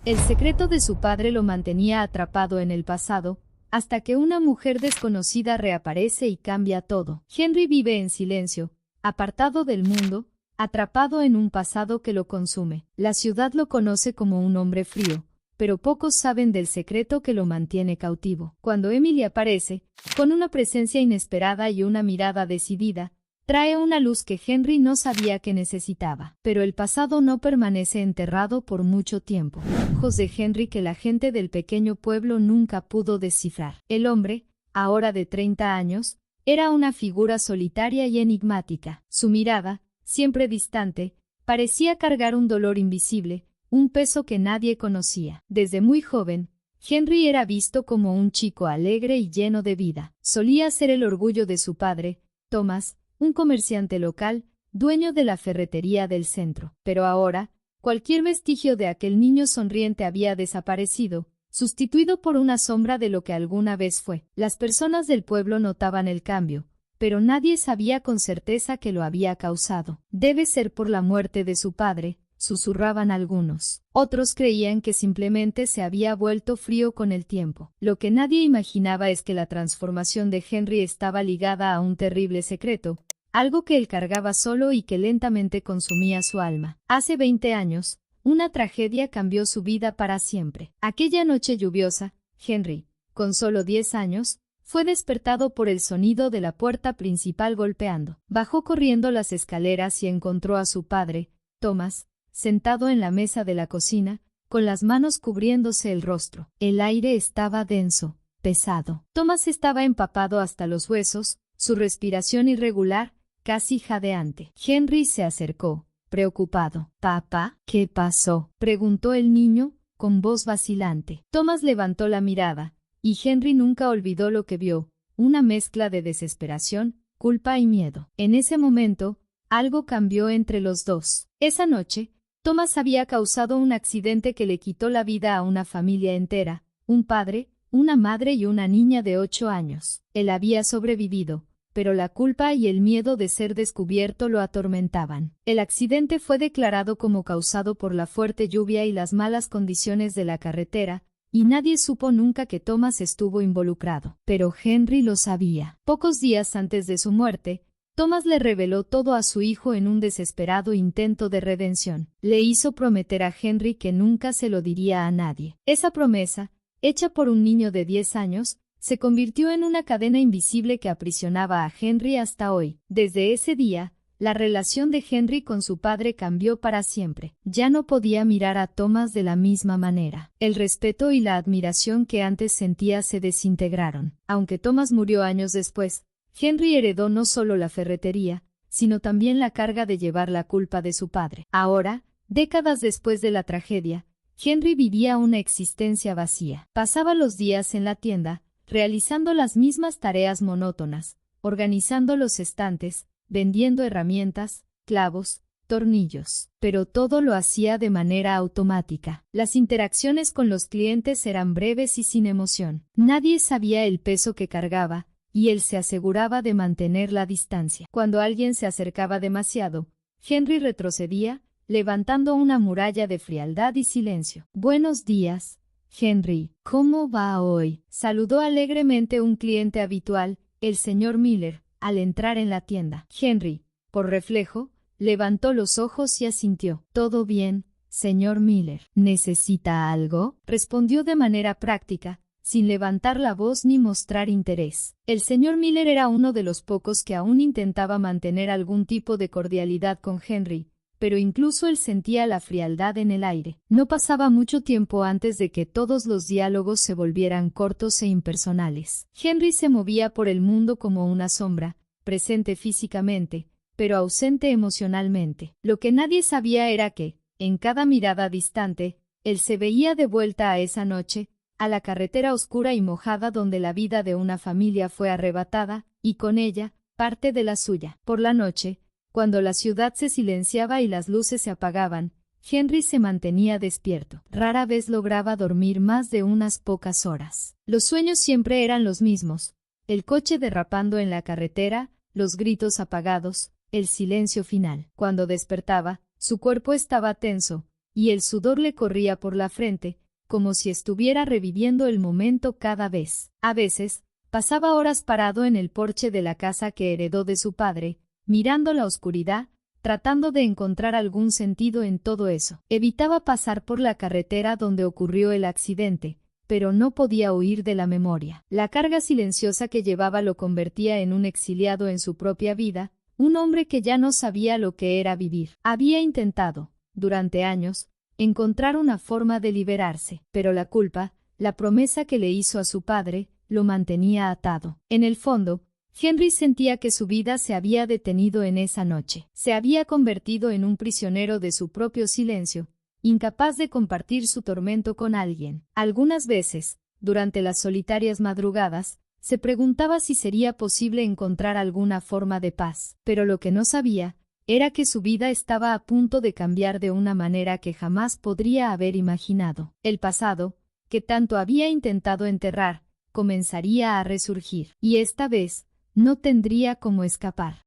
El secreto de su padre lo mantenía atrapado en el pasado, hasta que una mujer desconocida reaparece y cambia todo. Henry vive en silencio, apartado del mundo, atrapado en un pasado que lo consume. La ciudad lo conoce como un hombre frío, pero pocos saben del secreto que lo mantiene cautivo. Cuando Emily aparece, con una presencia inesperada y una mirada decidida, trae una luz que Henry no sabía que necesitaba. Pero el pasado no permanece enterrado por mucho tiempo. Ojos de Henry que la gente del pequeño pueblo nunca pudo descifrar. El hombre, ahora de 30 años, era una figura solitaria y enigmática. Su mirada, siempre distante, parecía cargar un dolor invisible, un peso que nadie conocía. Desde muy joven, Henry era visto como un chico alegre y lleno de vida. Solía ser el orgullo de su padre, Thomas, un comerciante local, dueño de la ferretería del centro. Pero ahora, cualquier vestigio de aquel niño sonriente había desaparecido, sustituido por una sombra de lo que alguna vez fue. Las personas del pueblo notaban el cambio, pero nadie sabía con certeza que lo había causado. Debe ser por la muerte de su padre, susurraban algunos. Otros creían que simplemente se había vuelto frío con el tiempo. Lo que nadie imaginaba es que la transformación de Henry estaba ligada a un terrible secreto, algo que él cargaba solo y que lentamente consumía su alma. Hace 20 años, una tragedia cambió su vida para siempre. Aquella noche lluviosa, Henry, con solo 10 años, fue despertado por el sonido de la puerta principal golpeando. Bajó corriendo las escaleras y encontró a su padre, Thomas, sentado en la mesa de la cocina, con las manos cubriéndose el rostro. El aire estaba denso, pesado. Thomas estaba empapado hasta los huesos, su respiración irregular, casi jadeante. Henry se acercó, preocupado. «Papá, ¿qué pasó?», preguntó el niño, con voz vacilante. Thomas levantó la mirada, y Henry nunca olvidó lo que vio, una mezcla de desesperación, culpa y miedo. En ese momento, algo cambió entre los dos. Esa noche, Thomas había causado un accidente que le quitó la vida a una familia entera, un padre, una madre y una niña de 8 años. Él había sobrevivido, pero la culpa y el miedo de ser descubierto lo atormentaban. El accidente fue declarado como causado por la fuerte lluvia y las malas condiciones de la carretera, y nadie supo nunca que Thomas estuvo involucrado. Pero Henry lo sabía. Pocos días antes de su muerte, Thomas le reveló todo a su hijo en un desesperado intento de redención. Le hizo prometer a Henry que nunca se lo diría a nadie. Esa promesa, hecha por un niño de 10 años, se convirtió en una cadena invisible que aprisionaba a Henry hasta hoy. Desde ese día, la relación de Henry con su padre cambió para siempre. Ya no podía mirar a Thomas de la misma manera. El respeto y la admiración que antes sentía se desintegraron. Aunque Thomas murió años después, Henry heredó no solo la ferretería, sino también la carga de llevar la culpa de su padre. Ahora, décadas después de la tragedia, Henry vivía una existencia vacía. Pasaba los días en la tienda, realizando las mismas tareas monótonas, organizando los estantes, vendiendo herramientas, clavos, tornillos. Pero todo lo hacía de manera automática. Las interacciones con los clientes eran breves y sin emoción. Nadie sabía el peso que cargaba, y él se aseguraba de mantener la distancia. Cuando alguien se acercaba demasiado, Henry retrocedía, levantando una muralla de frialdad y silencio. «Buenos días, Henry, ¿cómo va hoy?», saludó alegremente un cliente habitual, el señor Miller, al entrar en la tienda. Henry, por reflejo, levantó los ojos y asintió. «Todo bien, señor Miller». «¿Necesita algo?», respondió de manera práctica, sin levantar la voz ni mostrar interés. El señor Miller era uno de los pocos que aún intentaba mantener algún tipo de cordialidad con Henry, pero incluso él sentía la frialdad en el aire. No pasaba mucho tiempo antes de que todos los diálogos se volvieran cortos e impersonales. Henry se movía por el mundo como una sombra, presente físicamente, pero ausente emocionalmente. Lo que nadie sabía era que, en cada mirada distante, él se veía de vuelta a esa noche, a la carretera oscura y mojada donde la vida de una familia fue arrebatada, y con ella, parte de la suya. Por la noche, cuando la ciudad se silenciaba y las luces se apagaban, Henry se mantenía despierto. Rara vez lograba dormir más de unas pocas horas. Los sueños siempre eran los mismos: el coche derrapando en la carretera, los gritos apagados, el silencio final. Cuando despertaba, su cuerpo estaba tenso, y el sudor le corría por la frente, como si estuviera reviviendo el momento cada vez. A veces, pasaba horas parado en el porche de la casa que heredó de su padre, mirando la oscuridad, tratando de encontrar algún sentido en todo eso. Evitaba pasar por la carretera donde ocurrió el accidente, pero no podía huir de la memoria. La carga silenciosa que llevaba lo convertía en un exiliado en su propia vida, un hombre que ya no sabía lo que era vivir. Había intentado, durante años, encontrar una forma de liberarse, pero la culpa, la promesa que le hizo a su padre, lo mantenía atado. En el fondo, Henry sentía que su vida se había detenido en esa noche. Se había convertido en un prisionero de su propio silencio, incapaz de compartir su tormento con alguien. Algunas veces, durante las solitarias madrugadas, se preguntaba si sería posible encontrar alguna forma de paz, pero lo que no sabía era que su vida estaba a punto de cambiar de una manera que jamás podría haber imaginado. El pasado, que tanto había intentado enterrar, comenzaría a resurgir, y esta vez, no tendría cómo escapar.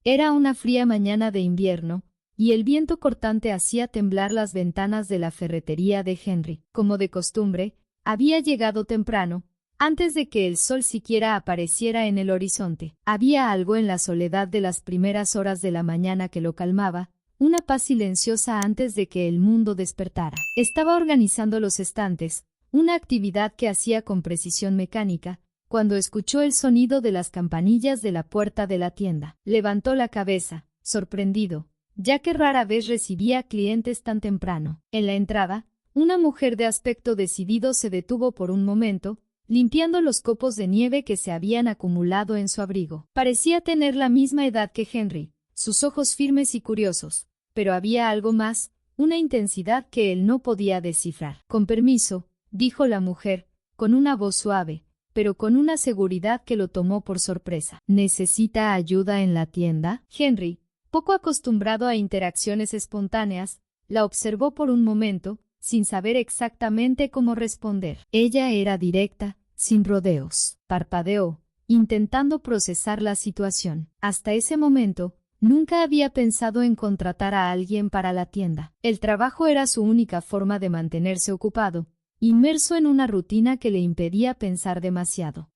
Era una fría mañana de invierno, y el viento cortante hacía temblar las ventanas de la ferretería de Henry. Como de costumbre, había llegado temprano, antes de que el sol siquiera apareciera en el horizonte. Había algo en la soledad de las primeras horas de la mañana que lo calmaba, una paz silenciosa antes de que el mundo despertara. Estaba organizando los estantes, una actividad que hacía con precisión mecánica, cuando escuchó el sonido de las campanillas de la puerta de la tienda. Levantó la cabeza, sorprendido, ya que rara vez recibía clientes tan temprano. En la entrada, una mujer de aspecto decidido se detuvo por un momento, limpiando los copos de nieve que se habían acumulado en su abrigo. Parecía tener la misma edad que Henry, sus ojos firmes y curiosos, pero había algo más, una intensidad que él no podía descifrar. Con permiso, dijo la mujer, con una voz suave, pero con una seguridad que lo tomó por sorpresa. ¿Necesita ayuda en la tienda? Henry, poco acostumbrado a interacciones espontáneas, la observó por un momento, sin saber exactamente cómo responder. Ella era directa, sin rodeos. Parpadeó, intentando procesar la situación. Hasta ese momento, nunca había pensado en contratar a alguien para la tienda. El trabajo era su única forma de mantenerse ocupado, inmerso en una rutina que le impedía pensar demasiado.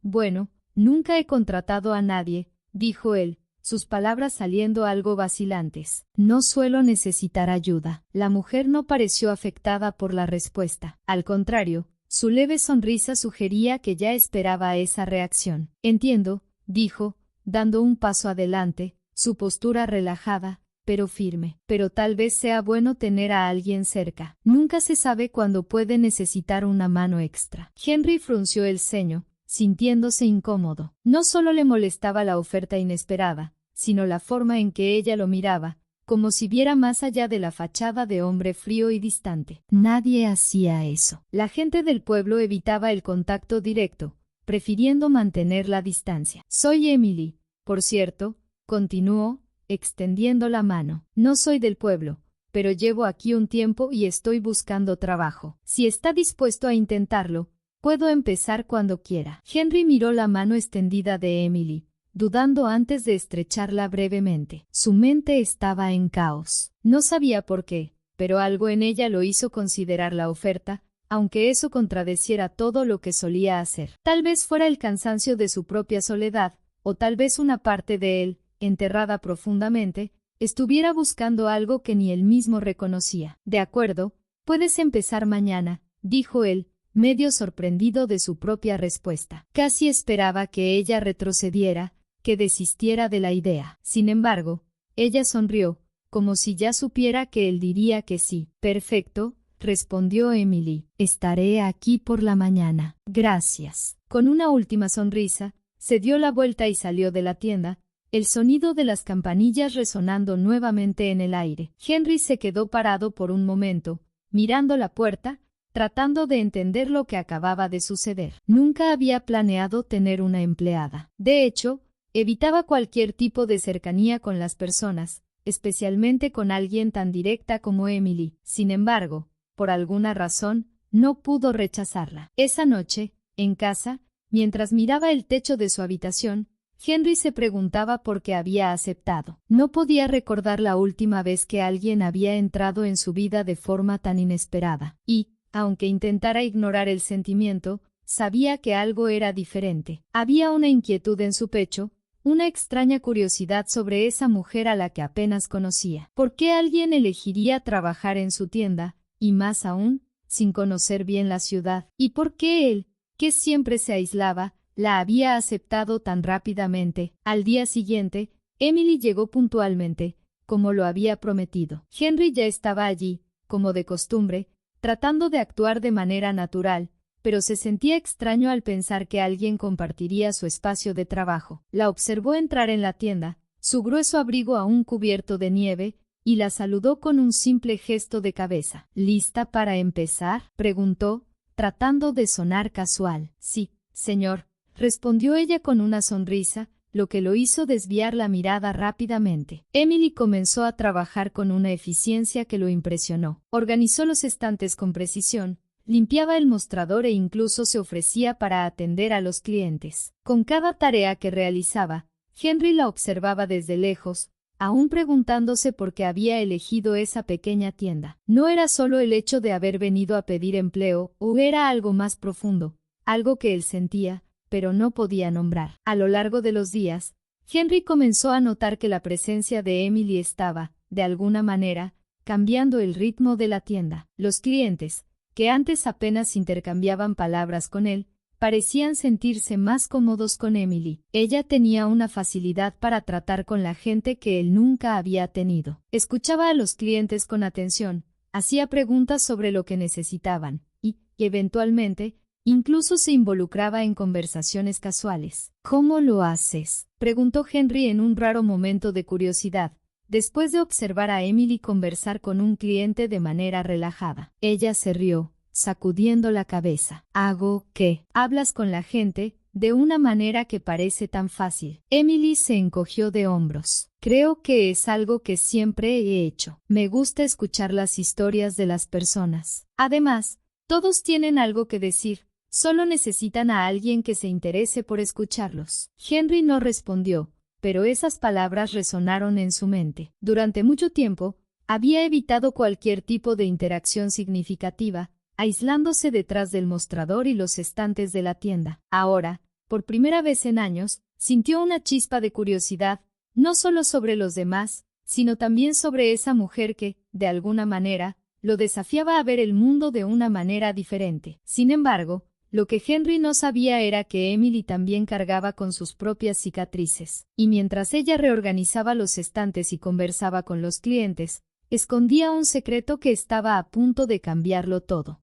Bueno, nunca he contratado a nadie, dijo él, sus palabras saliendo algo vacilantes. No suelo necesitar ayuda. La mujer no pareció afectada por la respuesta. Al contrario, su leve sonrisa sugería que ya esperaba esa reacción. Entiendo, dijo, dando un paso adelante, su postura relajada, pero firme. Pero tal vez sea bueno tener a alguien cerca. Nunca se sabe cuándo puede necesitar una mano extra. Henry frunció el ceño, sintiéndose incómodo. No solo le molestaba la oferta inesperada, sino la forma en que ella lo miraba, como si viera más allá de la fachada de hombre frío y distante. Nadie hacía eso. La gente del pueblo evitaba el contacto directo, prefiriendo mantener la distancia. Soy Emily, por cierto, continuó, extendiendo la mano. No soy del pueblo, pero llevo aquí un tiempo y estoy buscando trabajo. Si está dispuesto a intentarlo, puedo empezar cuando quiera. Henry miró la mano extendida de Emily, dudando antes de estrecharla brevemente. Su mente estaba en caos. No sabía por qué, pero algo en ella lo hizo considerar la oferta, aunque eso contradeciera todo lo que solía hacer. Tal vez fuera el cansancio de su propia soledad, o tal vez una parte de él, enterrada profundamente, estuviera buscando algo que ni él mismo reconocía. De acuerdo, puedes empezar mañana, dijo él, medio sorprendido de su propia respuesta. Casi esperaba que ella retrocediera, que desistiera de la idea. Sin embargo, ella sonrió, como si ya supiera que él diría que sí. Perfecto, respondió Emily. Estaré aquí por la mañana. Gracias. Con una última sonrisa, se dio la vuelta y salió de la tienda, el sonido de las campanillas resonando nuevamente en el aire. Henry se quedó parado por un momento, mirando la puerta, tratando de entender lo que acababa de suceder. Nunca había planeado tener una empleada. De hecho, evitaba cualquier tipo de cercanía con las personas, especialmente con alguien tan directa como Emily. Sin embargo, por alguna razón, no pudo rechazarla. Esa noche, en casa, mientras miraba el techo de su habitación, Henry se preguntaba por qué había aceptado. No podía recordar la última vez que alguien había entrado en su vida de forma tan inesperada. Y, aunque intentara ignorar el sentimiento, sabía que algo era diferente. Había una inquietud en su pecho, una extraña curiosidad sobre esa mujer a la que apenas conocía. ¿Por qué alguien elegiría trabajar en su tienda, y más aún, sin conocer bien la ciudad? ¿Y por qué él, que siempre se aislaba, la había aceptado tan rápidamente? Al día siguiente, Emily llegó puntualmente, como lo había prometido. Henry ya estaba allí, como de costumbre, tratando de actuar de manera natural, pero se sentía extraño al pensar que alguien compartiría su espacio de trabajo. La observó entrar en la tienda, su grueso abrigo aún cubierto de nieve, y la saludó con un simple gesto de cabeza. ¿Lista para empezar?, preguntó, tratando de sonar casual. Sí, señor, respondió ella con una sonrisa, lo que lo hizo desviar la mirada rápidamente. Emily comenzó a trabajar con una eficiencia que lo impresionó. Organizó los estantes con precisión, limpiaba el mostrador e incluso se ofrecía para atender a los clientes. Con cada tarea que realizaba, Henry la observaba desde lejos, aún preguntándose por qué había elegido esa pequeña tienda. No era solo el hecho de haber venido a pedir empleo, o era algo más profundo, algo que él sentía, pero no podía nombrar. A lo largo de los días, Henry comenzó a notar que la presencia de Emily estaba, de alguna manera, cambiando el ritmo de la tienda. Los clientes, que antes apenas intercambiaban palabras con él, parecían sentirse más cómodos con Emily. Ella tenía una facilidad para tratar con la gente que él nunca había tenido. Escuchaba a los clientes con atención, hacía preguntas sobre lo que necesitaban, y, eventualmente, incluso se involucraba en conversaciones casuales. ¿Cómo lo haces?, preguntó Henry en un raro momento de curiosidad, después de observar a Emily conversar con un cliente de manera relajada. Ella se rió, sacudiendo la cabeza. ¿Hago qué? Hablas con la gente, de una manera que parece tan fácil. Emily se encogió de hombros. Creo que es algo que siempre he hecho. Me gusta escuchar las historias de las personas. Además, todos tienen algo que decir. Solo necesitan a alguien que se interese por escucharlos. Henry no respondió, pero esas palabras resonaron en su mente. Durante mucho tiempo, había evitado cualquier tipo de interacción significativa, aislándose detrás del mostrador y los estantes de la tienda. Ahora, por primera vez en años, sintió una chispa de curiosidad, no solo sobre los demás, sino también sobre esa mujer que, de alguna manera, lo desafiaba a ver el mundo de una manera diferente. Sin embargo, lo que Henry no sabía era que Emily también cargaba con sus propias cicatrices, y mientras ella reorganizaba los estantes y conversaba con los clientes, escondía un secreto que estaba a punto de cambiarlo todo.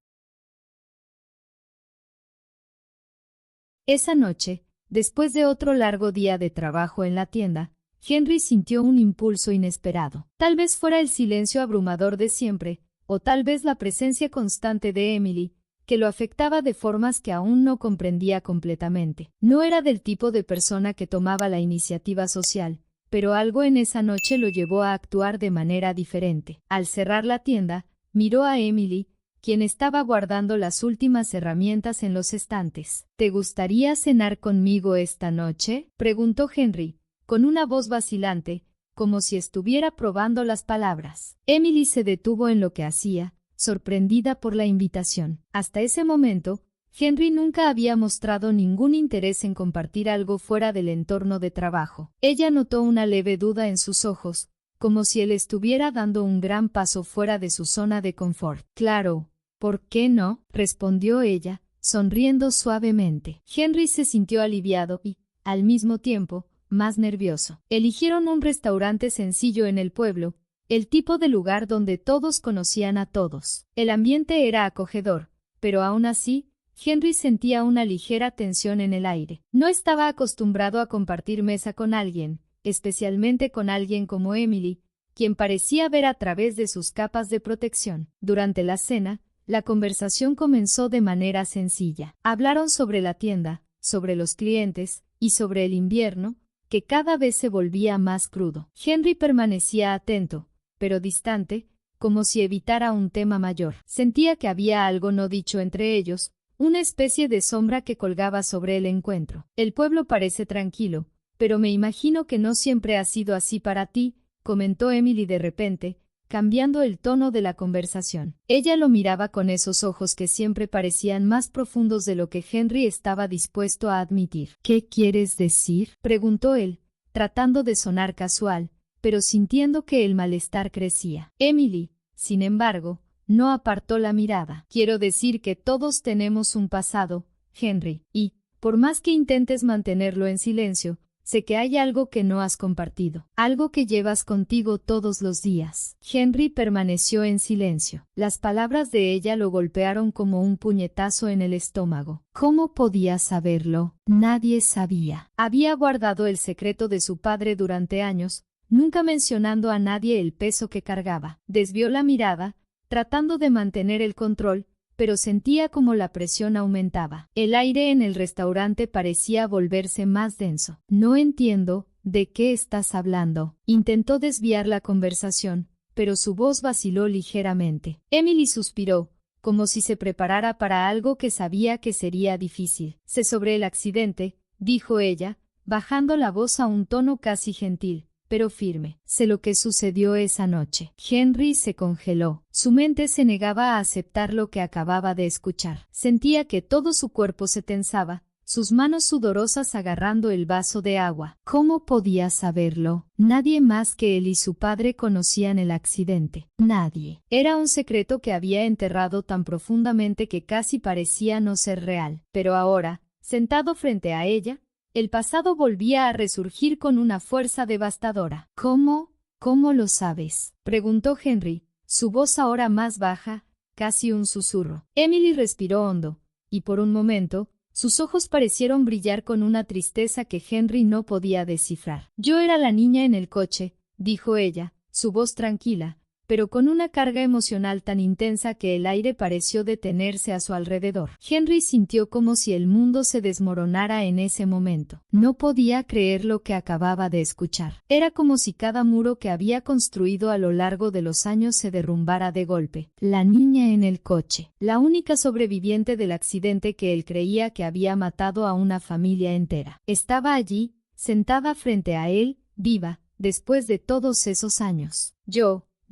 Esa noche, después de otro largo día de trabajo en la tienda, Henry sintió un impulso inesperado. Tal vez fuera el silencio abrumador de siempre, o tal vez la presencia constante de Emily, que lo afectaba de formas que aún no comprendía completamente. No era del tipo de persona que tomaba la iniciativa social, pero algo en esa noche lo llevó a actuar de manera diferente. Al cerrar la tienda, miró a Emily, quien estaba guardando las últimas herramientas en los estantes. ¿Te gustaría cenar conmigo esta noche?, preguntó Henry, con una voz vacilante, como si estuviera probando las palabras. Emily se detuvo en lo que hacía, sorprendida por la invitación. Hasta ese momento, Henry nunca había mostrado ningún interés en compartir algo fuera del entorno de trabajo. Ella notó una leve duda en sus ojos, como si él estuviera dando un gran paso fuera de su zona de confort. Claro, ¿por qué no?, respondió ella, sonriendo suavemente. Henry se sintió aliviado y, al mismo tiempo, más nervioso. Eligieron un restaurante sencillo en el pueblo, el tipo de lugar donde todos conocían a todos. El ambiente era acogedor, pero aún así, Henry sentía una ligera tensión en el aire. No estaba acostumbrado a compartir mesa con alguien, especialmente con alguien como Emily, quien parecía ver a través de sus capas de protección. Durante la cena, la conversación comenzó de manera sencilla. Hablaron sobre la tienda, sobre los clientes, y sobre el invierno, que cada vez se volvía más crudo. Henry permanecía atento, pero distante, como si evitara un tema mayor. Sentía que había algo no dicho entre ellos, una especie de sombra que colgaba sobre el encuentro. El pueblo parece tranquilo, pero me imagino que no siempre ha sido así para ti, comentó Emily de repente, cambiando el tono de la conversación. Ella lo miraba con esos ojos que siempre parecían más profundos de lo que Henry estaba dispuesto a admitir. ¿Qué quieres decir?, preguntó él, tratando de sonar casual, pero sintiendo que el malestar crecía. Emily, sin embargo, no apartó la mirada. Quiero decir que todos tenemos un pasado, Henry, y, por más que intentes mantenerlo en silencio, sé que hay algo que no has compartido, algo que llevas contigo todos los días. Henry permaneció en silencio. Las palabras de ella lo golpearon como un puñetazo en el estómago. ¿Cómo podía saberlo? Nadie sabía. Había guardado el secreto de su padre durante años, nunca mencionando a nadie el peso que cargaba. Desvió la mirada, tratando de mantener el control, pero sentía como la presión aumentaba. El aire en el restaurante parecía volverse más denso. No entiendo, ¿de qué estás hablando? Intentó desviar la conversación, pero su voz vaciló ligeramente. Emily suspiró, como si se preparara para algo que sabía que sería difícil. Sé sobre el accidente, dijo ella, bajando la voz a un tono casi gentil, pero firme. Sé lo que sucedió esa noche. Henry se congeló. Su mente se negaba a aceptar lo que acababa de escuchar. Sentía que todo su cuerpo se tensaba, sus manos sudorosas agarrando el vaso de agua. ¿Cómo podía saberlo? Nadie más que él y su padre conocían el accidente. Nadie. Era un secreto que había enterrado tan profundamente que casi parecía no ser real. Pero ahora, sentado frente a ella, el pasado volvía a resurgir con una fuerza devastadora. ¿Cómo? ¿Cómo lo sabes?, preguntó Henry, su voz ahora más baja, casi un susurro. Emily respiró hondo, y por un momento, sus ojos parecieron brillar con una tristeza que Henry no podía descifrar. Yo era la niña en el coche, dijo ella, su voz tranquila, pero con una carga emocional tan intensa que el aire pareció detenerse a su alrededor. Henry sintió como si el mundo se desmoronara en ese momento. No podía creer lo que acababa de escuchar. Era como si cada muro que había construido a lo largo de los años se derrumbara de golpe. La niña en el coche, la única sobreviviente del accidente que él creía que había matado a una familia entera. Estaba allí, sentada frente a él, viva, después de todos esos años.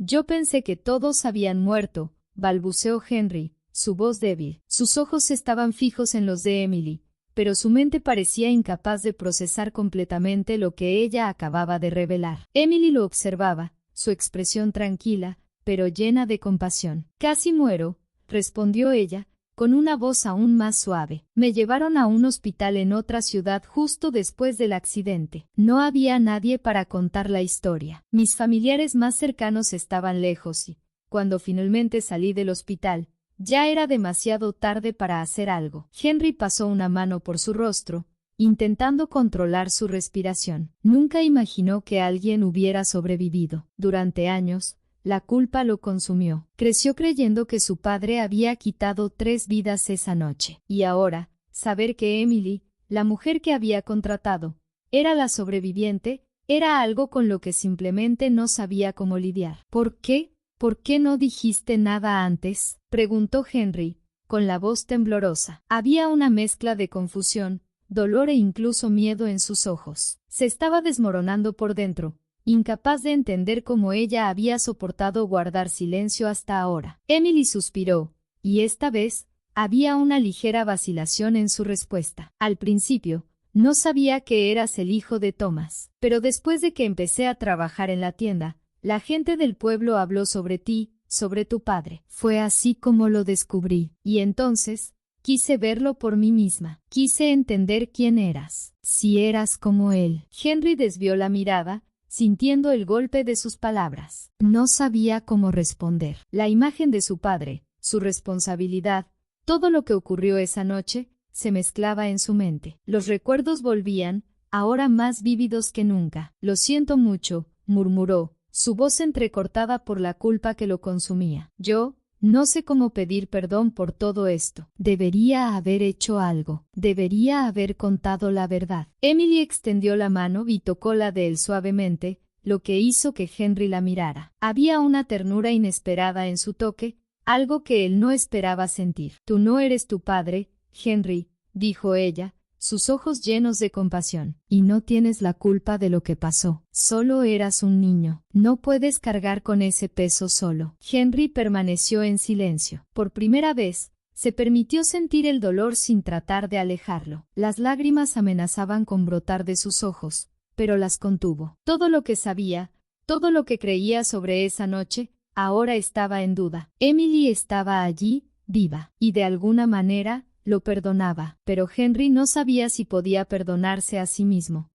Yo pensé que todos habían muerto, balbuceó Henry, su voz débil. Sus ojos estaban fijos en los de Emily, pero su mente parecía incapaz de procesar completamente lo que ella acababa de revelar. Emily lo observaba, su expresión tranquila, pero llena de compasión. Casi muero, respondió ella, con una voz aún más suave. Me llevaron a un hospital en otra ciudad justo después del accidente. No había nadie para contar la historia. Mis familiares más cercanos estaban lejos y, cuando finalmente salí del hospital, ya era demasiado tarde para hacer algo. Henry pasó una mano por su rostro, intentando controlar su respiración. Nunca imaginó que alguien hubiera sobrevivido. Durante años, la culpa lo consumió. Creció creyendo que su padre había quitado 3 vidas esa noche. Y ahora, saber que Emily, la mujer que había contratado, era la sobreviviente, era algo con lo que simplemente no sabía cómo lidiar. ¿Por qué? ¿Por qué no dijiste nada antes?, preguntó Henry, con la voz temblorosa. Había una mezcla de confusión, dolor e incluso miedo en sus ojos. Se estaba desmoronando por dentro, incapaz de entender cómo ella había soportado guardar silencio hasta ahora. Emily suspiró, y esta vez, había una ligera vacilación en su respuesta. Al principio, no sabía que eras el hijo de Thomas, pero después de que empecé a trabajar en la tienda, la gente del pueblo habló sobre ti, sobre tu padre. Fue así como lo descubrí, y entonces, quise verlo por mí misma. Quise entender quién eras, si eras como él. Henry desvió la mirada, sintiendo el golpe de sus palabras. No sabía cómo responder. La imagen de su padre, su responsabilidad, todo lo que ocurrió esa noche, se mezclaba en su mente. Los recuerdos volvían, ahora más vívidos que nunca. Lo siento mucho, murmuró, su voz entrecortada por la culpa que lo consumía. Yo no sé cómo pedir perdón por todo esto. Debería haber hecho algo. Debería haber contado la verdad. Emily extendió la mano y tocó la de él suavemente, lo que hizo que Henry la mirara. Había una ternura inesperada en su toque, algo que él no esperaba sentir. Tú no eres tu padre, Henry, dijo ella, sus ojos llenos de compasión. Y no tienes la culpa de lo que pasó. Solo eras un niño. No puedes cargar con ese peso solo. Henry permaneció en silencio. Por primera vez, se permitió sentir el dolor sin tratar de alejarlo. Las lágrimas amenazaban con brotar de sus ojos, pero las contuvo. Todo lo que sabía, todo lo que creía sobre esa noche, ahora estaba en duda. Emily estaba allí, viva, y de alguna manera, lo perdonaba, pero Henry no sabía si podía perdonarse a sí mismo.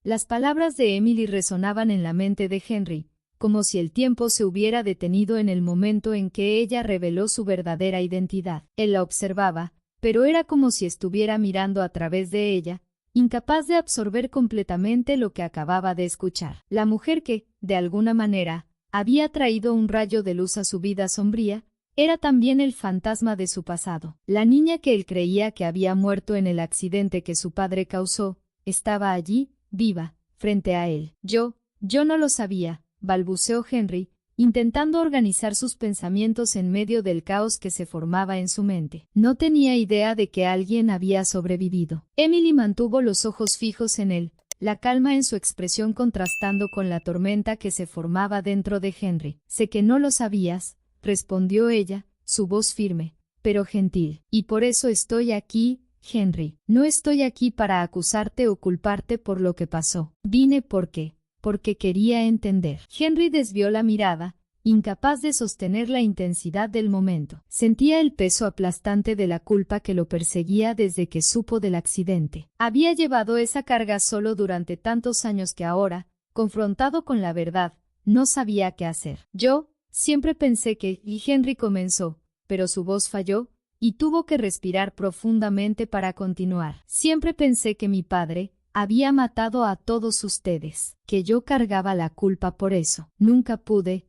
Las palabras de Emily resonaban en la mente de Henry, como si el tiempo se hubiera detenido en el momento en que ella reveló su verdadera identidad. Él la observaba, pero era como si estuviera mirando a través de ella, incapaz de absorber completamente lo que acababa de escuchar. La mujer que, de alguna manera, había traído un rayo de luz a su vida sombría, era también el fantasma de su pasado. La niña que él creía que había muerto en el accidente que su padre causó, estaba allí, viva, frente a él. Yo no lo sabía, balbuceó Henry, intentando organizar sus pensamientos en medio del caos que se formaba en su mente. No tenía idea de que alguien había sobrevivido. Emily mantuvo los ojos fijos en él, la calma en su expresión contrastando con la tormenta que se formaba dentro de Henry. Sé que no lo sabías, respondió ella, su voz firme, pero gentil. Y por eso estoy aquí, Henry. No estoy aquí para acusarte o culparte por lo que pasó. Vine porque quería entender. Henry desvió la mirada, incapaz de sostener la intensidad del momento. Sentía el peso aplastante de la culpa que lo perseguía desde que supo del accidente. Había llevado esa carga solo durante tantos años que ahora, confrontado con la verdad, no sabía qué hacer. Yo siempre pensé que, y Henry comenzó, pero su voz falló, y tuvo que respirar profundamente para continuar. Siempre pensé que mi padre había matado a todos ustedes, que yo cargaba la culpa por eso. Nunca pude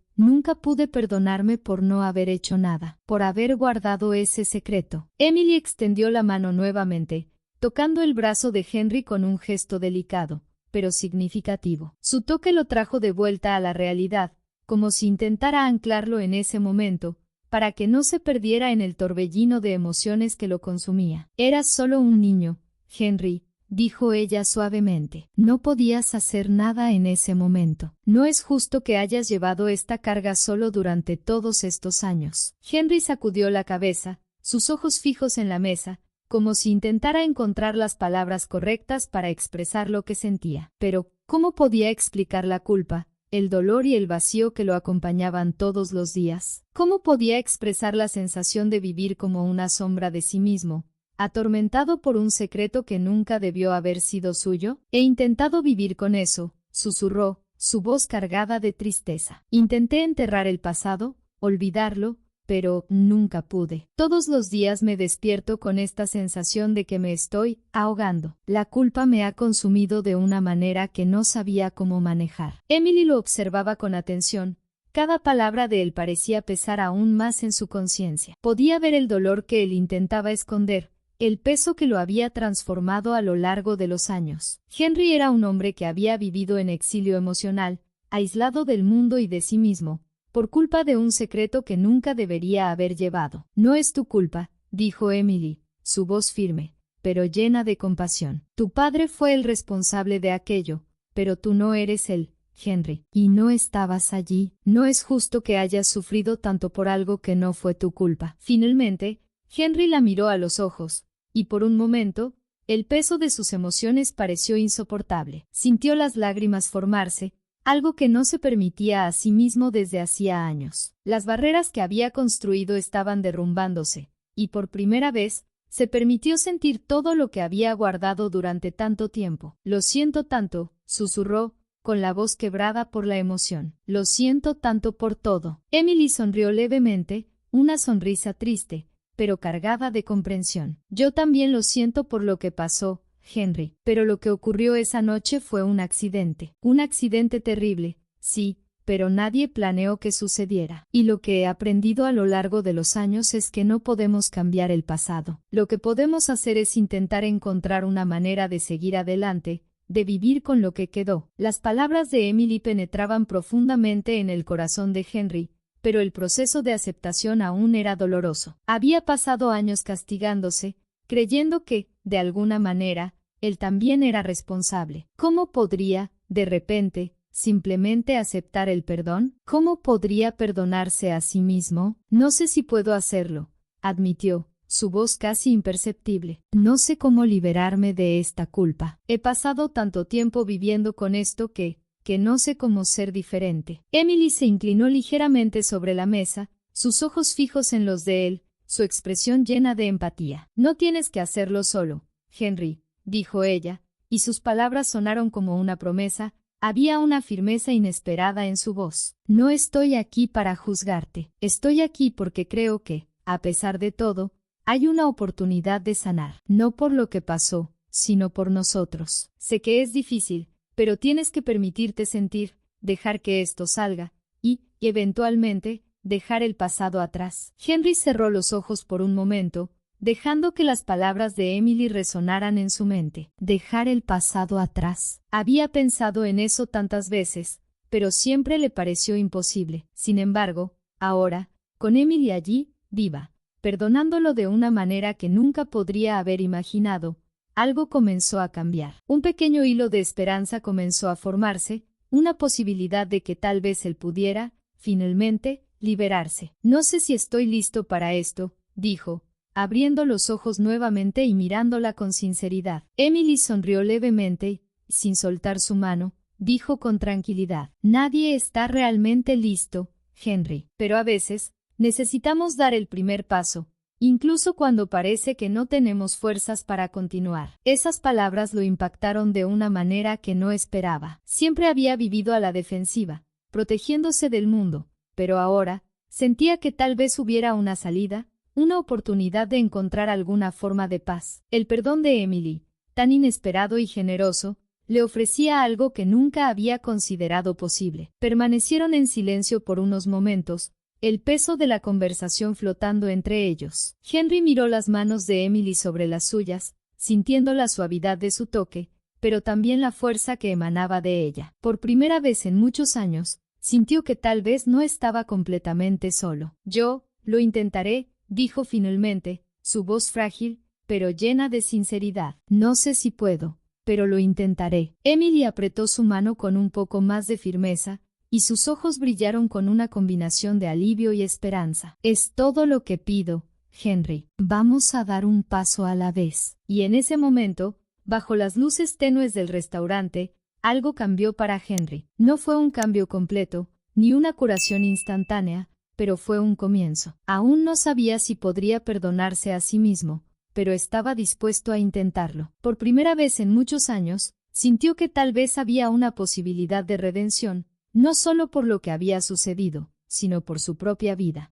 perdonarme por no haber hecho nada, por haber guardado ese secreto. Emily extendió la mano nuevamente, tocando el brazo de Henry con un gesto delicado, pero significativo. Su toque lo trajo de vuelta a la realidad, como si intentara anclarlo en ese momento, para que no se perdiera en el torbellino de emociones que lo consumía. Eras solo un niño, Henry, dijo ella suavemente. No podías hacer nada en ese momento. No es justo que hayas llevado esta carga solo durante todos estos años. Henry sacudió la cabeza, sus ojos fijos en la mesa, como si intentara encontrar las palabras correctas para expresar lo que sentía. Pero, ¿cómo podía explicar la culpa, el dolor y el vacío que lo acompañaban todos los días? ¿Cómo podía expresar la sensación de vivir como una sombra de sí mismo, atormentado por un secreto que nunca debió haber sido suyo? He intentado vivir con eso, susurró, su voz cargada de tristeza. Intenté enterrar el pasado, olvidarlo, pero nunca pude. Todos los días me despierto con esta sensación de que me estoy ahogando. La culpa me ha consumido de una manera que no sabía cómo manejar. Emily lo observaba con atención. Cada palabra de él parecía pesar aún más en su conciencia. Podía ver el dolor que él intentaba esconder, el peso que lo había transformado a lo largo de los años. Henry era un hombre que había vivido en exilio emocional, aislado del mundo y de sí mismo, por culpa de un secreto que nunca debería haber llevado. No es tu culpa, dijo Emily, su voz firme, pero llena de compasión. Tu padre fue el responsable de aquello, pero tú no eres él, Henry, y no estabas allí. No es justo que hayas sufrido tanto por algo que no fue tu culpa. Finalmente, Henry la miró a los ojos, y por un momento, el peso de sus emociones pareció insoportable. Sintió las lágrimas formarse, algo que no se permitía a sí mismo desde hacía años. Las barreras que había construido estaban derrumbándose, y por primera vez, se permitió sentir todo lo que había guardado durante tanto tiempo. Lo siento tanto, susurró, con la voz quebrada por la emoción. Lo siento tanto por todo. Emily sonrió levemente, una sonrisa triste, pero cargada de comprensión. Yo también lo siento por lo que pasó, Henry, pero lo que ocurrió esa noche fue un accidente terrible, sí, pero nadie planeó que sucediera. Y lo que he aprendido a lo largo de los años es que no podemos cambiar el pasado. Lo que podemos hacer es intentar encontrar una manera de seguir adelante, de vivir con lo que quedó. Las palabras de Emily penetraban profundamente en el corazón de Henry, pero el proceso de aceptación aún era doloroso. Había pasado años castigándose, creyendo que, de alguna manera, él también era responsable. ¿Cómo podría, de repente, simplemente aceptar el perdón? ¿Cómo podría perdonarse a sí mismo? No sé si puedo hacerlo, admitió, su voz casi imperceptible. No sé cómo liberarme de esta culpa. He pasado tanto tiempo viviendo con esto que no sé cómo ser diferente. Emily se inclinó ligeramente sobre la mesa, sus ojos fijos en los de él, su expresión llena de empatía. No tienes que hacerlo solo, Henry, dijo ella, y sus palabras sonaron como una promesa. Había una firmeza inesperada en su voz. No estoy aquí para juzgarte. Estoy aquí porque creo que, a pesar de todo, hay una oportunidad de sanar. No por lo que pasó, sino por nosotros. Sé que es difícil, pero tienes que permitirte sentir, dejar que esto salga, y, eventualmente, dejar el pasado atrás. Henry cerró los ojos por un momento, dejando que las palabras de Emily resonaran en su mente. Dejar el pasado atrás. Había pensado en eso tantas veces, pero siempre le pareció imposible. Sin embargo, ahora, con Emily allí, viva, perdonándolo de una manera que nunca podría haber imaginado, algo comenzó a cambiar. Un pequeño hilo de esperanza comenzó a formarse, una posibilidad de que tal vez él pudiera, finalmente, liberarse. No sé si estoy listo para esto, dijo, abriendo los ojos nuevamente y mirándola con sinceridad. Emily sonrió levemente, sin soltar su mano, dijo con tranquilidad. Nadie está realmente listo, Henry, pero a veces, necesitamos dar el primer paso, incluso cuando parece que no tenemos fuerzas para continuar. Esas palabras lo impactaron de una manera que no esperaba. Siempre había vivido a la defensiva, protegiéndose del mundo, pero ahora, sentía que tal vez hubiera una salida, una oportunidad de encontrar alguna forma de paz. El perdón de Emily, tan inesperado y generoso, le ofrecía algo que nunca había considerado posible. Permanecieron en silencio por unos momentos, el peso de la conversación flotando entre ellos. Henry miró las manos de Emily sobre las suyas, sintiendo la suavidad de su toque, pero también la fuerza que emanaba de ella. Por primera vez en muchos años, sintió que tal vez no estaba completamente solo. Yo, lo intentaré, dijo finalmente, su voz frágil, pero llena de sinceridad. No sé si puedo, pero lo intentaré. Emily apretó su mano con un poco más de firmeza, y sus ojos brillaron con una combinación de alivio y esperanza. Es todo lo que pido, Henry. Vamos a dar un paso a la vez. Y en ese momento, bajo las luces tenues del restaurante, algo cambió para Henry. No fue un cambio completo, ni una curación instantánea, pero fue un comienzo. Aún no sabía si podría perdonarse a sí mismo, pero estaba dispuesto a intentarlo. Por primera vez en muchos años, sintió que tal vez había una posibilidad de redención, no solo por lo que había sucedido, sino por su propia vida.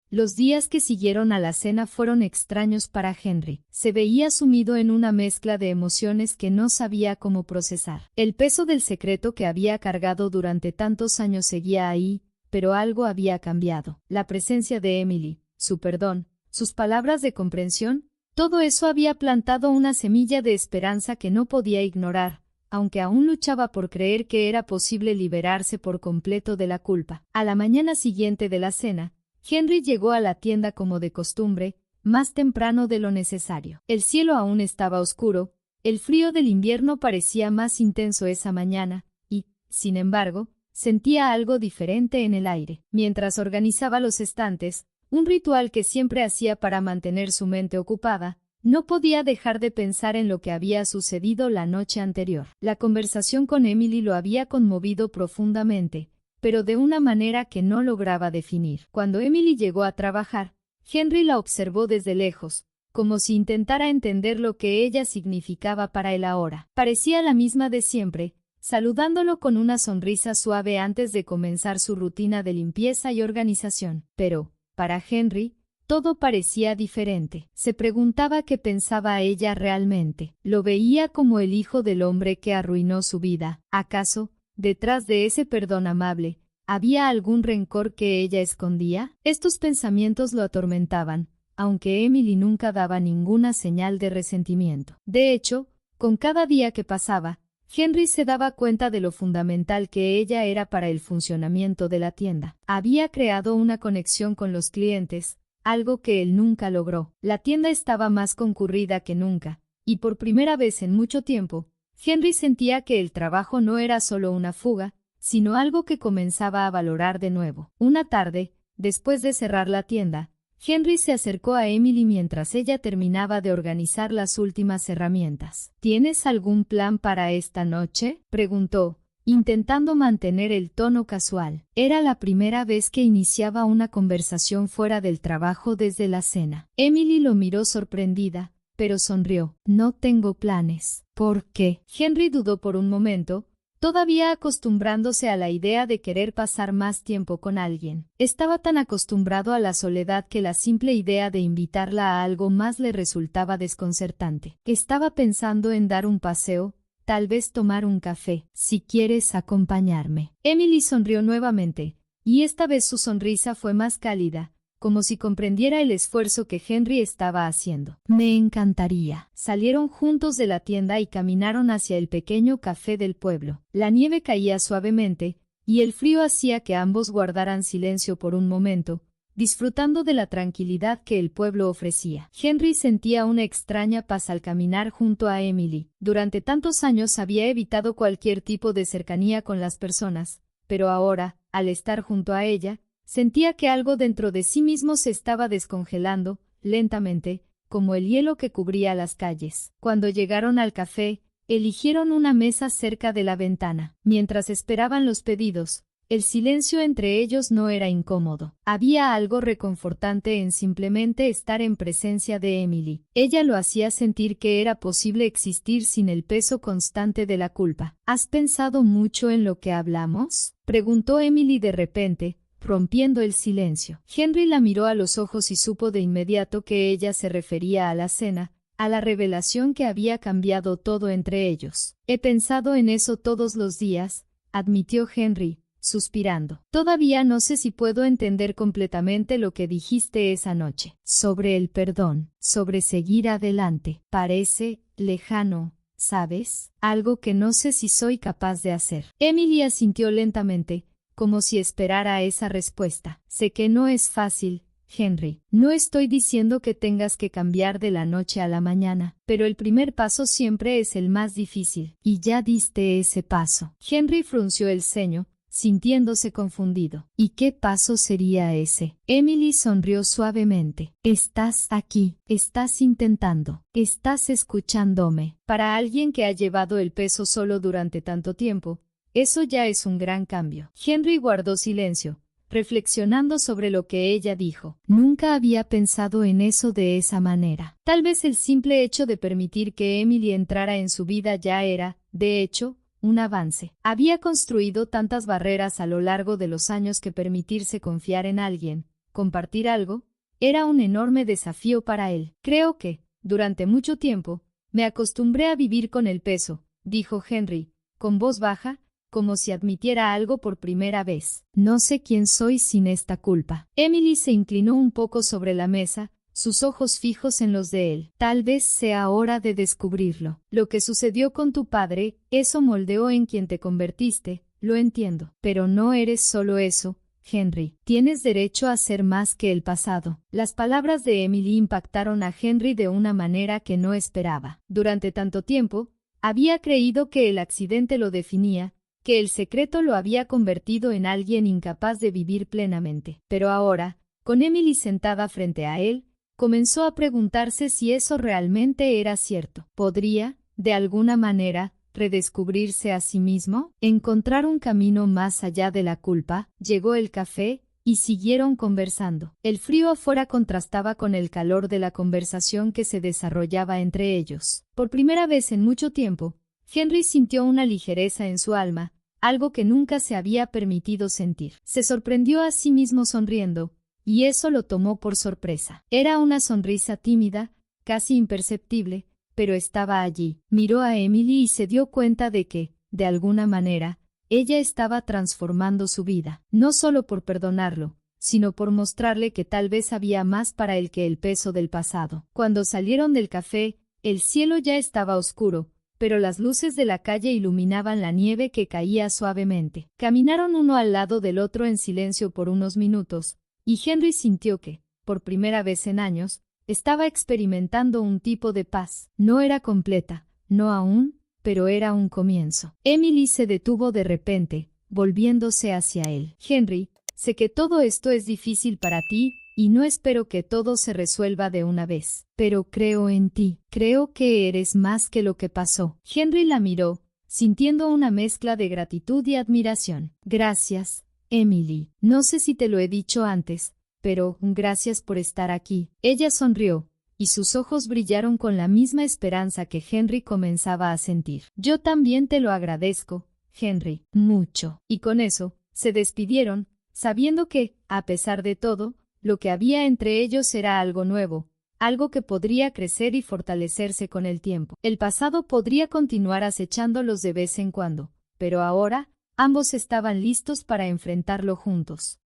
Los días que siguieron a la cena fueron extraños para Henry. Se veía sumido en una mezcla de emociones que no sabía cómo procesar. El peso del secreto que había cargado durante tantos años seguía ahí, pero algo había cambiado. La presencia de Emily, su perdón, sus palabras de comprensión, todo eso había plantado una semilla de esperanza que no podía ignorar, aunque aún luchaba por creer que era posible liberarse por completo de la culpa. A la mañana siguiente de la cena, Henry llegó a la tienda como de costumbre, más temprano de lo necesario. El cielo aún estaba oscuro, el frío del invierno parecía más intenso esa mañana, y, sin embargo, sentía algo diferente en el aire. Mientras organizaba los estantes, un ritual que siempre hacía para mantener su mente ocupada, no podía dejar de pensar en lo que había sucedido la noche anterior. La conversación con Emily lo había conmovido profundamente, pero de una manera que no lograba definir. Cuando Emily llegó a trabajar, Henry la observó desde lejos, como si intentara entender lo que ella significaba para él ahora. Parecía la misma de siempre, saludándolo con una sonrisa suave antes de comenzar su rutina de limpieza y organización. Pero, para Henry, todo parecía diferente. Se preguntaba qué pensaba ella realmente. ¿Lo veía como el hijo del hombre que arruinó su vida? ¿Acaso, detrás de ese perdón amable, había algún rencor que ella escondía? Estos pensamientos lo atormentaban, aunque Emily nunca daba ninguna señal de resentimiento. De hecho, con cada día que pasaba, Henry se daba cuenta de lo fundamental que ella era para el funcionamiento de la tienda. Había creado una conexión con los clientes, algo que él nunca logró. La tienda estaba más concurrida que nunca, y por primera vez en mucho tiempo, Henry sentía que el trabajo no era solo una fuga, sino algo que comenzaba a valorar de nuevo. Una tarde, después de cerrar la tienda, Henry se acercó a Emily mientras ella terminaba de organizar las últimas herramientas. ¿Tienes algún plan para esta noche?, preguntó, intentando mantener el tono casual. Era la primera vez que iniciaba una conversación fuera del trabajo desde la cena. Emily lo miró sorprendida, pero sonrió. No tengo planes. ¿Por qué? Henry dudó por un momento, todavía acostumbrándose a la idea de querer pasar más tiempo con alguien. Estaba tan acostumbrado a la soledad que la simple idea de invitarla a algo más le resultaba desconcertante. Estaba pensando en dar un paseo, tal vez tomar un café. Si quieres acompañarme. Emily sonrió nuevamente, y esta vez su sonrisa fue más cálida, como si comprendiera el esfuerzo que Henry estaba haciendo. Me encantaría. Salieron juntos de la tienda y caminaron hacia el pequeño café del pueblo. La nieve caía suavemente, y el frío hacía que ambos guardaran silencio por un momento, disfrutando de la tranquilidad que el pueblo ofrecía. Henry sentía una extraña paz al caminar junto a Emily. Durante tantos años había evitado cualquier tipo de cercanía con las personas, pero ahora, al estar junto a ella, sentía que algo dentro de sí mismo se estaba descongelando, lentamente, como el hielo que cubría las calles. Cuando llegaron al café, eligieron una mesa cerca de la ventana. Mientras esperaban los pedidos, el silencio entre ellos no era incómodo. Había algo reconfortante en simplemente estar en presencia de Emily. Ella lo hacía sentir que era posible existir sin el peso constante de la culpa. ¿Has pensado mucho en lo que hablamos?, preguntó Emily de repente, rompiendo el silencio. Henry la miró a los ojos y supo de inmediato que ella se refería a la cena, a la revelación que había cambiado todo entre ellos. He pensado en eso todos los días, admitió Henry, suspirando. Todavía no sé si puedo entender completamente lo que dijiste esa noche. Sobre el perdón, sobre seguir adelante. Parece lejano, ¿sabes? Algo que no sé si soy capaz de hacer. Emily asintió lentamente, como si esperara esa respuesta. Sé que no es fácil, Henry. No estoy diciendo que tengas que cambiar de la noche a la mañana, pero el primer paso siempre es el más difícil. Y ya diste ese paso. Henry frunció el ceño, sintiéndose confundido. ¿Y qué paso sería ese? Emily sonrió suavemente. Estás aquí, estás intentando, estás escuchándome. Para alguien que ha llevado el peso solo durante tanto tiempo, eso ya es un gran cambio. Henry guardó silencio, reflexionando sobre lo que ella dijo. Nunca había pensado en eso de esa manera. Tal vez el simple hecho de permitir que Emily entrara en su vida ya era, de hecho, un avance. Había construido tantas barreras a lo largo de los años que permitirse confiar en alguien, compartir algo, era un enorme desafío para él. Creo que, durante mucho tiempo, me acostumbré a vivir con el peso, dijo Henry, con voz baja, como si admitiera algo por primera vez. No sé quién soy sin esta culpa. Emily se inclinó un poco sobre la mesa, sus ojos fijos en los de él. Tal vez sea hora de descubrirlo. Lo que sucedió con tu padre, eso moldeó en quien te convertiste, lo entiendo. Pero no eres solo eso, Henry. Tienes derecho a ser más que el pasado. Las palabras de Emily impactaron a Henry de una manera que no esperaba. Durante tanto tiempo, había creído que el accidente lo definía, que el secreto lo había convertido en alguien incapaz de vivir plenamente. Pero ahora, con Emily sentada frente a él, comenzó a preguntarse si eso realmente era cierto. ¿Podría, de alguna manera, redescubrirse a sí mismo? ¿Encontrar un camino más allá de la culpa? Llegó el café, y siguieron conversando. El frío afuera contrastaba con el calor de la conversación que se desarrollaba entre ellos. Por primera vez en mucho tiempo, Henry sintió una ligereza en su alma, algo que nunca se había permitido sentir. Se sorprendió a sí mismo sonriendo, y eso lo tomó por sorpresa. Era una sonrisa tímida, casi imperceptible, pero estaba allí. Miró a Emily y se dio cuenta de que, de alguna manera, ella estaba transformando su vida, no solo por perdonarlo, sino por mostrarle que tal vez había más para él que el peso del pasado. Cuando salieron del café, el cielo ya estaba oscuro, pero las luces de la calle iluminaban la nieve que caía suavemente. Caminaron uno al lado del otro en silencio por unos minutos, y Henry sintió que, por primera vez en años, estaba experimentando un tipo de paz. No era completa, no aún, pero era un comienzo. Emily se detuvo de repente, volviéndose hacia él. Henry, sé que todo esto es difícil para ti, y no espero que todo se resuelva de una vez. Pero creo en ti. Creo que eres más que lo que pasó. Henry la miró, sintiendo una mezcla de gratitud y admiración. Gracias, Emily. No sé si te lo he dicho antes, pero gracias por estar aquí. Ella sonrió, y sus ojos brillaron con la misma esperanza que Henry comenzaba a sentir. Yo también te lo agradezco, Henry, mucho. Y con eso, se despidieron, sabiendo que, a pesar de todo, lo que había entre ellos era algo nuevo, algo que podría crecer y fortalecerse con el tiempo. El pasado podría continuar acechándolos de vez en cuando, pero ahora, ambos estaban listos para enfrentarlo juntos.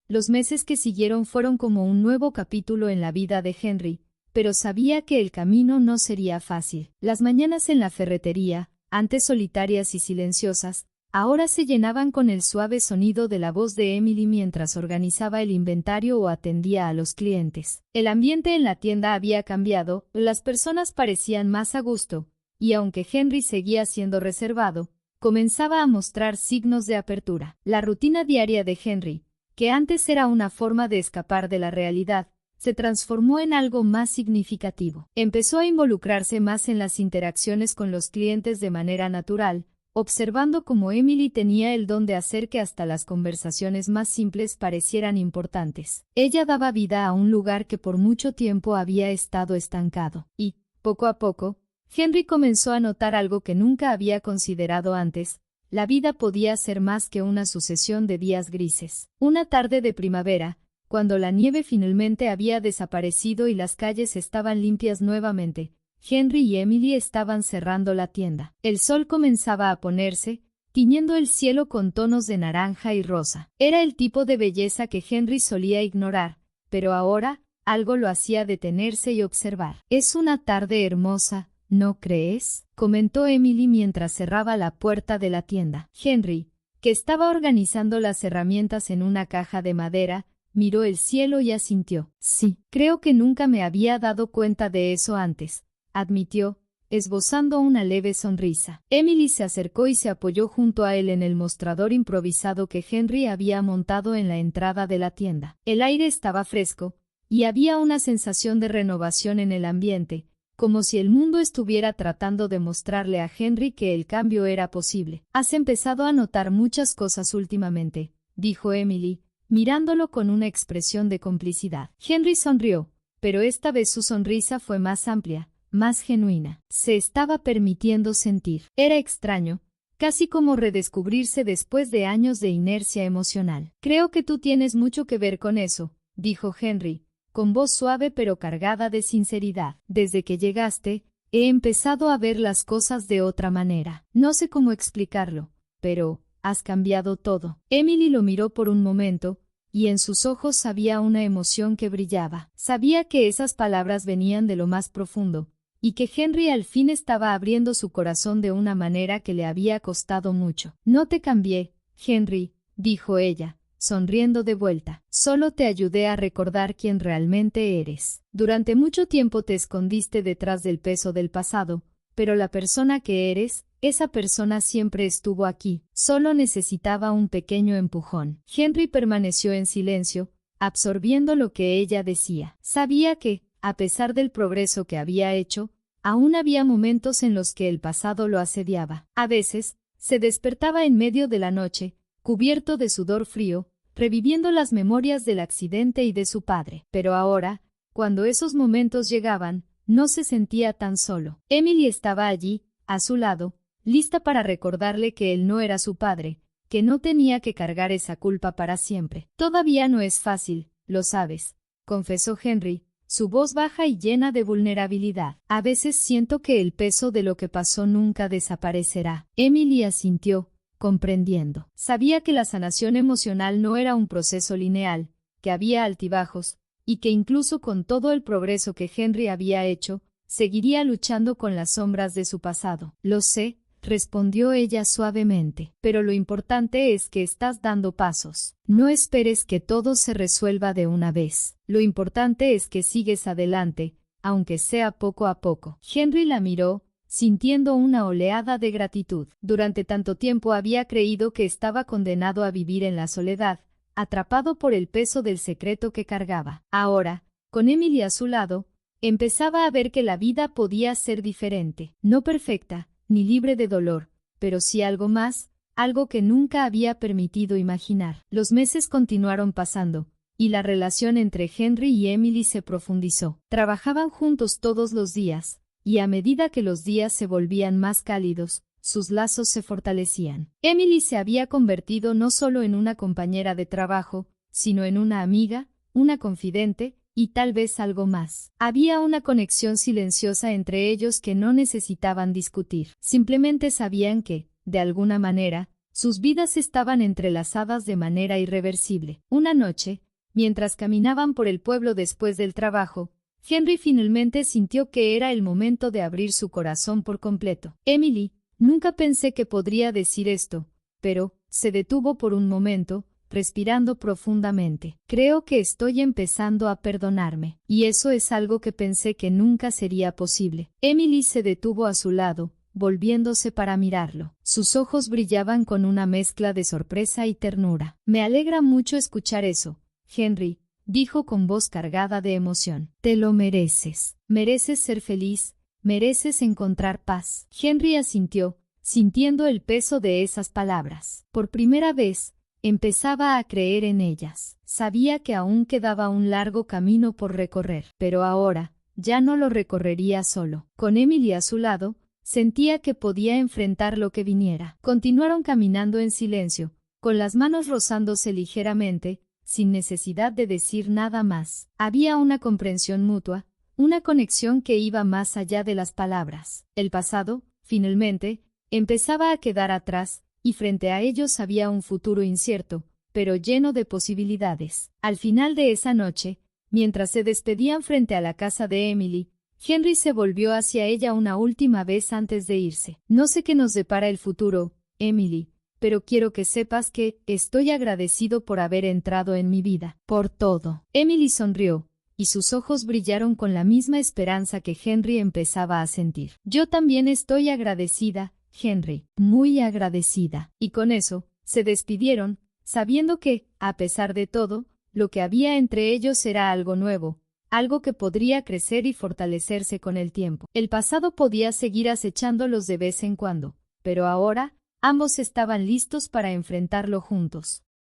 Los meses que siguieron fueron como un nuevo capítulo en la vida de Henry, pero sabía que el camino no sería fácil. Las mañanas en la ferretería, antes solitarias y silenciosas, ahora se llenaban con el suave sonido de la voz de Emily mientras organizaba el inventario o atendía a los clientes. El ambiente en la tienda había cambiado, las personas parecían más a gusto, y aunque Henry seguía siendo reservado, comenzaba a mostrar signos de apertura. La rutina diaria de Henry, que antes era una forma de escapar de la realidad, se transformó en algo más significativo. Empezó a involucrarse más en las interacciones con los clientes de manera natural, observando cómo Emily tenía el don de hacer que hasta las conversaciones más simples parecieran importantes. Ella daba vida a un lugar que por mucho tiempo había estado estancado. Y, poco a poco, Henry comenzó a notar algo que nunca había considerado antes. La vida podía ser más que una sucesión de días grises. Una tarde de primavera, cuando la nieve finalmente había desaparecido y las calles estaban limpias nuevamente, Henry y Emily estaban cerrando la tienda. El sol comenzaba a ponerse, tiñendo el cielo con tonos de naranja y rosa. Era el tipo de belleza que Henry solía ignorar, pero ahora, algo lo hacía detenerse y observar. «Es una tarde hermosa, ¿no crees?», comentó Emily mientras cerraba la puerta de la tienda. Henry, que estaba organizando las herramientas en una caja de madera, miró el cielo y asintió. «Sí, creo que nunca me había dado cuenta de eso antes», admitió, esbozando una leve sonrisa. Emily se acercó y se apoyó junto a él en el mostrador improvisado que Henry había montado en la entrada de la tienda. El aire estaba fresco, y había una sensación de renovación en el ambiente, como si el mundo estuviera tratando de mostrarle a Henry que el cambio era posible. «Has empezado a notar muchas cosas últimamente», dijo Emily, mirándolo con una expresión de complicidad. Henry sonrió, pero esta vez su sonrisa fue más amplia, más genuina. Se estaba permitiendo sentir. Era extraño, casi como redescubrirse después de años de inercia emocional. «Creo que tú tienes mucho que ver con eso», dijo Henry, con voz suave pero cargada de sinceridad. «Desde que llegaste, he empezado a ver las cosas de otra manera. No sé cómo explicarlo, pero has cambiado todo». Emily lo miró por un momento, y en sus ojos había una emoción que brillaba. Sabía que esas palabras venían de lo más profundo, y que Henry al fin estaba abriendo su corazón de una manera que le había costado mucho. «No te cambié, Henry», dijo ella, sonriendo de vuelta. «Solo te ayudé a recordar quién realmente eres. Durante mucho tiempo te escondiste detrás del peso del pasado, pero la persona que eres, esa persona siempre estuvo aquí, solo necesitaba un pequeño empujón». Henry permaneció en silencio, absorbiendo lo que ella decía. Sabía que, a pesar del progreso que había hecho, aún había momentos en los que el pasado lo asediaba. A veces, se despertaba en medio de la noche, cubierto de sudor frío, reviviendo las memorias del accidente y de su padre. Pero ahora, cuando esos momentos llegaban, no se sentía tan solo. Emily estaba allí, a su lado, lista para recordarle que él no era su padre, que no tenía que cargar esa culpa para siempre. «Todavía no es fácil, lo sabes», confesó Henry, su voz baja y llena de vulnerabilidad. «A veces siento que el peso de lo que pasó nunca desaparecerá». Emily asintió, comprendiendo. Sabía que la sanación emocional no era un proceso lineal, que había altibajos, y que incluso con todo el progreso que Henry había hecho, seguiría luchando con las sombras de su pasado. Lo sé, respondió ella suavemente, pero lo importante es que estás dando pasos. No esperes que todo se resuelva de una vez. Lo importante es que sigues adelante, aunque sea poco a poco. Henry la miró, sintiendo una oleada de gratitud. Durante tanto tiempo había creído que estaba condenado a vivir en la soledad, atrapado por el peso del secreto que cargaba. Ahora, con Emily a su lado, empezaba a ver que la vida podía ser diferente, no perfecta, ni libre de dolor, pero sí algo más, algo que nunca había permitido imaginar. Los meses continuaron pasando, y la relación entre Henry y Emily se profundizó. Trabajaban juntos todos los días, y a medida que los días se volvían más cálidos, sus lazos se fortalecían. Emily se había convertido no solo en una compañera de trabajo, sino en una amiga, una confidente, y tal vez algo más. Había una conexión silenciosa entre ellos que no necesitaban discutir. Simplemente sabían que, de alguna manera, sus vidas estaban entrelazadas de manera irreversible. Una noche, mientras caminaban por el pueblo después del trabajo, Henry finalmente sintió que era el momento de abrir su corazón por completo. Emily, nunca pensé que podría decir esto, pero, se detuvo por un momento, respirando profundamente. Creo que estoy empezando a perdonarme, y eso es algo que pensé que nunca sería posible. Emily se detuvo a su lado, volviéndose para mirarlo. Sus ojos brillaban con una mezcla de sorpresa y ternura. Me alegra mucho escuchar eso, Henry, dijo con voz cargada de emoción. Te lo mereces. Mereces ser feliz, mereces encontrar paz. Henry asintió, sintiendo el peso de esas palabras. Por primera vez, empezaba a creer en ellas. Sabía que aún quedaba un largo camino por recorrer, pero ahora, ya no lo recorrería solo. Con Emily a su lado, sentía que podía enfrentar lo que viniera. Continuaron caminando en silencio, con las manos rozándose ligeramente, sin necesidad de decir nada más. Había una comprensión mutua, una conexión que iba más allá de las palabras. El pasado, finalmente, empezaba a quedar atrás, y frente a ellos había un futuro incierto, pero lleno de posibilidades. Al final de esa noche, mientras se despedían frente a la casa de Emily, Henry se volvió hacia ella una última vez antes de irse. No sé qué nos depara el futuro, Emily, pero quiero que sepas que estoy agradecido por haber entrado en mi vida, por todo. Emily sonrió, y sus ojos brillaron con la misma esperanza que Henry empezaba a sentir. Yo también estoy agradecida, Henry, muy agradecida. Y con eso, se despidieron, sabiendo que, a pesar de todo, lo que había entre ellos era algo nuevo, algo que podría crecer y fortalecerse con el tiempo. El pasado podía seguir acechándolos de vez en cuando, pero ahora, ambos estaban listos para enfrentarlo juntos.